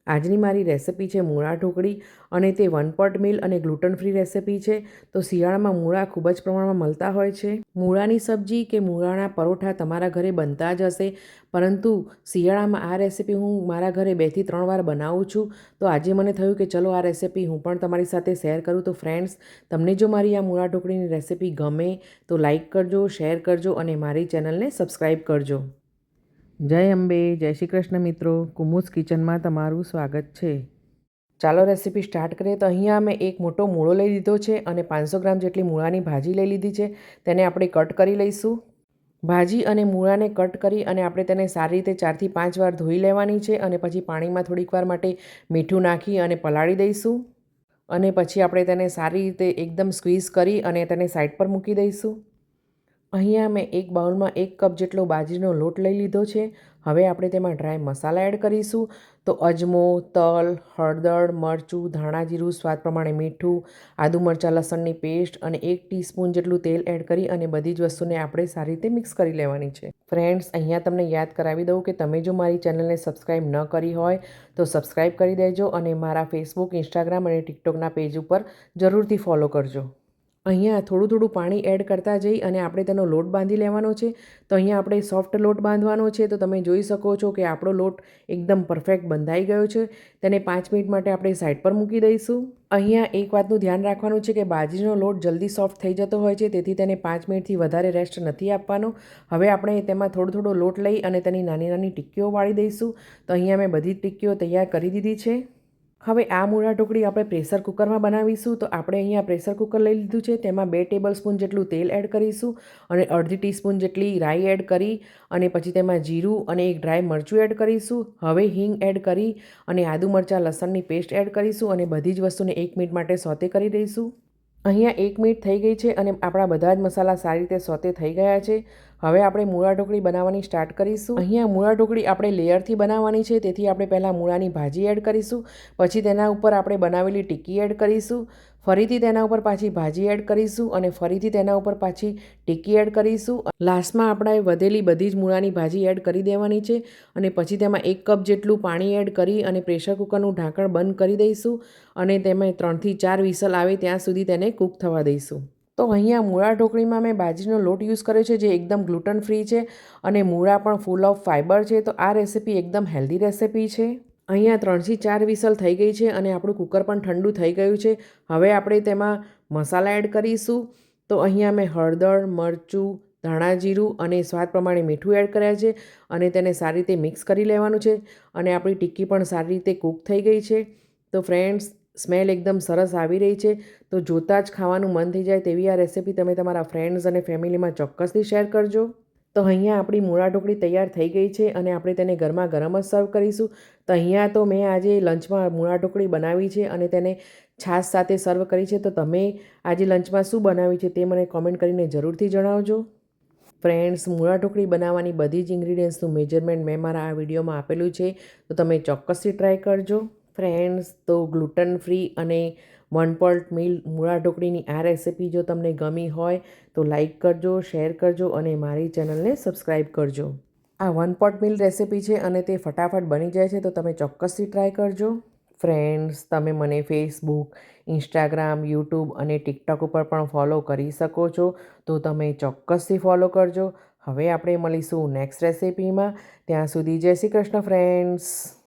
આજની મારી રેસિપી છે મૂળા ઢોકળી અને તે 1 પોટ મીલ અને ગ્લુટન ફ્રી રેસિપી છે। તો શિયાળામાં મૂળા ખૂબ જ પ્રમાણમાં મળતા હોય છે। મૂળાની સબ્જી કે મૂળાના પરોઠા તમારા ઘરે બનતા જ હશે, પરંતુ શિયાળામાં આ રેસિપી હું મારા ઘરે 2 થી 3 વાર બનાવું છું। તો આજે મને થયું કે ચલો આ રેસિપી હું પણ તમારી સાથે શેર કરું। તો ફ્રેન્ડ્સ, તમને જો મારી આ મૂળા ઢોકળીની રેસિપી ગમે તો લાઈક કરજો, શેર કરજો અને મારી ચેનલને સબસ્ક્રાઈબ કરજો। જય અંબે, જય શ્રી કૃષ્ણ મિત્રો, કુમુસ કિચનમાં તમારું સ્વાગત છે। ચાલો રેસીપી સ્ટાર્ટ કરીએ। તો અહીંયા મેં એક મોટો મૂળો લઈ લીધો છે અને 500 ગ્રામ જેટલી મૂળાની ભાજી લઈ લીધી છે। તેને આપણે કટ કરી લઈશું। ભાજી અને મૂળાને કટ કરી અને આપણે તેને સારી રીતે 4 થી 5 વાર ધોઈ લેવાની છે અને પછી પાણીમાં થોડીક વાર માટે મીઠું નાખી અને પલાળી દઈશું। અને પછી આપણે તેને સારી રીતે એકદમ સ્ક્વીઝ કરી અને તેને સાઈડ પર મૂકી દઈશું। અહીંયા મેં એક બાઉલમાં 1 કપ જેટલો બાજરીનો લોટ લઈ લીધો છે। હવે આપણે તેમાં ડ્રાય મસાલા એડ કરીશું। તો અજમો, તલ, હળદર, મરચું, ધાણા જીરું, સ્વાદ પ્રમાણે મીઠું, આદુ મરચાં લસણની પેસ્ટ અને 1 ટીસ્પૂન જેટલું તેલ એડ કરી અને બધી જ વસ્તુને આપણે સારી રીતે મિક્સ કરી લેવાની છે। ફ્રેન્ડ્સ, અહીંયા તમને યાદ કરાવી દઉં કે તમે જો મારી ચેનલને સબસ્ક્રાઈબ ન કરી હોય તો સબસ્ક્રાઈબ કરી દેજો અને મારા ફેસબુક, ઇન્સ્ટાગ્રામ અને ટિકટોકના પેજ ઉપર જરૂરથી ફોલો કરજો। અહીંયા થોડું પાણી એડ કરતા જઈ અને આપણે તેનો લોટ બાંધી લેવાનો છે। તો અહીંયા આપણે સોફ્ટ લોટ બાંધવાનો છે। તો તમે જોઈ શકો છો કે આપણો લોટ એકદમ પરફેક્ટ બંધાઈ ગયો છે। તેને 5 મિનિટ માટે આપણે સાઈડ પર મૂકી દઈશું। અહીંયા એક વાતનું ધ્યાન રાખવાનું છે કે બાજરીનો લોટ જલ્દી સોફ્ટ થઈ જતો હોય છે, તેથી તેને 5 મિનિટથી વધારે રેસ્ટ નથી આપવાનો। હવે આપણે તેમાં થોડો લોટ લઈ અને તેની નાની નાની ટિક્કીઓ વાળી દઈશું। તો અહીંયા મેં બધી ટિક્કીઓ તૈયાર કરી દીધી છે। હવે આ મૂળા ઢોકળી આપણે પ્રેશર કુકરમાં બનાવીશું। તો આપણે અહીંયા પ્રેશર કુકર લઈ લીધું છે। તેમાં 2 ટેબલ સ્પૂન જેટલું તેલ એડ કરીશું અને અડધી ટીસ્પૂન જેટલી રાઈ એડ કરી અને પછી તેમાં જીરું અને એક ડ્રાય મરચું એડ કરીશું। હવે હિંગ એડ કરી અને આદુ મરચાં લસણની પેસ્ટ એડ કરીશું અને બધી જ વસ્તુને 1 મિનિટ માટે સોતે કરી દઈશું। અહીંયા 1 મિનિટ થઈ ગઈ છે અને આપણા બધા જ મસાલા સારી રીતે સોતે થઈ ગયા છે। હવે આપણે મૂળા ઢોકળી બનાવવાની સ્ટાર્ટ કરીશું। અહીંયા મૂળા ઢોકળી આપણે લેયરથી બનાવવાની છે, તેથી આપણે પહેલાં મૂળાની ભાજી એડ કરીશું, પછી તેના ઉપર આપણે બનાવેલી ટિક્કી એડ કરીશું, ફરીથી તેના ઉપર પાછી ભાજી એડ કરીશું અને ફરીથી તેના ઉપર પાછી ટિક્કી એડ કરીશું। લાસ્ટમાં આપણે વધેલી બધી જ મૂળાની ભાજી એડ કરી દેવાની છે અને પછી તેમાં 1 કપ જેટલું પાણી એડ કરી અને પ્રેશર કુકરનું ઢાંકણ બંધ કરી દઈશું અને તેમાં 3 થી 4 વિસલ આવે ત્યાં સુધી તેને કૂક થવા દઈશું। તો અહીંયા મૂળા ઢોકળીમાં મેં બાજરીનો લોટ યુઝ કર્યો છે, જે એકદમ ગ્લુટન ફ્રી છે અને મૂળા પણ ફૂલ ઓફ ફાઇબર છે। તો આ રેસિપી એકદમ હેલ્ધી રેસિપી છે। અહીંયા 3 થી 4 વિસલ થઈ ગઈ છે અને આપણું કુકર પણ ઠંડુ થઈ ગયું છે। હવે આપણે તેમાં મસાલા એડ કરીશું। તો અહીંયા મેં હળદર, મરચું, ધાણા જીરું અને સ્વાદ પ્રમાણે મીઠું એડ કર્યા છે અને તેને સારી રીતે મિક્સ કરી લેવાનું છે અને આપણી ટિક્કી પણ સારી રીતે કૂક થઈ ગઈ છે। તો ફ્રેન્ડ્સ, સ્મેલ એકદમ સરસ આવી રહી છે। તો જોતાં જ ખાવાનું મન થઈ જાય તેવી આ રેસિપી તમે તમારા ફ્રેન્ડ્સ અને ફેમિલીમાં ચોક્કસથી શેર કરજો। તો અહીંયા આપણી મૂળા ઢોકળી તૈયાર થઈ ગઈ છે અને આપણે તેને ગરમા ગરમ જ સર્વ કરીશું। તો અહીંયા તો મેં આજે લંચમાં મૂળા ઢોકળી બનાવી છે અને તેને છાશ સાથે સર્વ કરી છે। તો તમે આજે લંચમાં શું બનાવ્યું છે તે મને કોમેન્ટ કરીને જરૂરથી જણાવજો। ફ્રેન્ડ્સ, મૂળા ઢોકળી બનાવવાની બધી જ ઇન્ગ્રીડિયન્ટ્સનું મેજરમેન્ટ મેં મારા આ વિડીયોમાં આપેલું છે, તો તમે ચોક્કસથી ટ્રાય કરજો। ફ્રેન્ડ્સ, તો ગ્લુટન ફ્રી અને 1 પોટ મીલ મૂળા ઢોકળીની આ રેસિપી જો તમને ગમી હોય તો લાઈક કરજો, શેર કરજો અને મારી ચેનલને સબસ્ક્રાઈબ કરજો। આ 1 પોટ મીલ રેસિપી છે અને તે ફટાફટ બની જાય છે, તો તમે ચોક્કસથી ટ્રાય કરજો। ફ્રેન્ડ્સ, તમે મને ફેસબુક, ઇન્સ્ટાગ્રામ, યુટ્યુબ અને ટિકટોક ઉપર પણ ફોલો કરી શકો છો, તો તમે ચોક્કસથી ફોલો કરજો। હવે આપણે મળીશું નેક્સ્ટ રેસિપીમાં। ત્યાં સુધી જય શ્રી કૃષ્ણ ફ્રેન્ડ્સ।